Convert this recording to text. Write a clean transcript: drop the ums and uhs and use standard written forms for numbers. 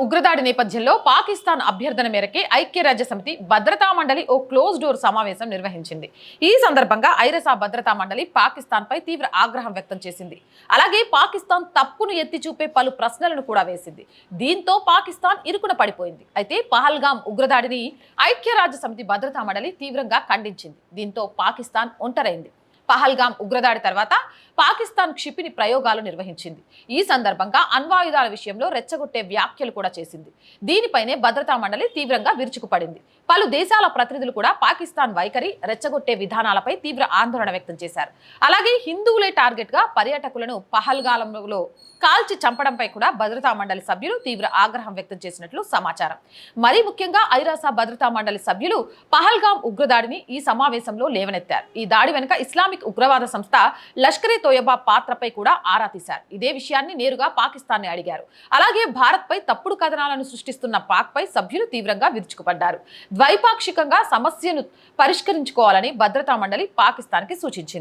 ఉగ్రదాడి నేపథ్యంలో పాకిస్తాన్ అభ్యర్థన మేరకే ఐక్యరాజ్యసమితి భద్రతా మండలి ఓ క్లోజ్ డోర్ సమావేశం నిర్వహించింది. ఈ సందర్భంగా ఐరసా భద్రతా మండలి పాకిస్తాన్ పై తీవ్ర ఆగ్రహం వ్యక్తం చేసింది. అలాగే పాకిస్తాన్ తప్పును ఎత్తి చూపే పలు ప్రశ్నలను కూడా వేసింది. దీంతో పాకిస్తాన్ ఇరుకున పడిపోయింది. అయితే పహల్గామ్ ఉగ్రదాడిని ఐక్యరాజ్యసమితి భద్రతా మండలి తీవ్రంగా ఖండించింది. దీంతో పాకిస్తాన్ ఒంటరైంది. పహల్గామ్ ఉగ్రదాడి తర్వాత పాకిస్తాన్ క్షిపణి ప్రయోగాలు నిర్వహించింది. ఈ సందర్భంగా అణ్వాయుధాల విషయంలో రెచ్చగొట్టే వ్యాఖ్యలు కూడా చేసింది. దీనిపైనే భద్రతా మండలి తీవ్రంగా విరుచుకుపడింది. పలు దేశాల ప్రతినిధులు కూడా పాకిస్తాన్ వైఖరి, రెచ్చగొట్టే విధానాలపై తీవ్ర ఆందోళన వ్యక్తం చేశారు. అలాగే హిందువులే టార్గెట్ గా పర్యాటకులను పహల్గామ్లో కాల్చి చంపడంపై కూడా భద్రతా మండలి సభ్యులు తీవ్ర ఆగ్రహం వ్యక్తం చేసినట్లు సమాచారం. మరీ ముఖ్యంగా ఐరాసా భద్రతా మండలి సభ్యులు పహల్గామ్ ఉగ్రదాడిని ఈ సమావేశంలో లేవనెత్తారు. ఈ దాడి వెనుక ఇస్లామిక్ ఉగ్రవాద సంస్థ లష్కరే తోయబా పాత్రపై కూడా ఆరా తీశారు. ఇదే విషయాన్ని నేరుగా పాకిస్తాన్ ని అడిగారు. అలాగే భారత్ పై తప్పుడు కథనాలను సృష్టిస్తున్న పాక్ పై సభ్యులు తీవ్రంగా విరుచుకుపడ్డారు. ద్వైపాక్షికంగా సమస్యను పరిష్కరించుకోవాలని భద్రతా మండలి పాకిస్తాన్ కి సూచించింది.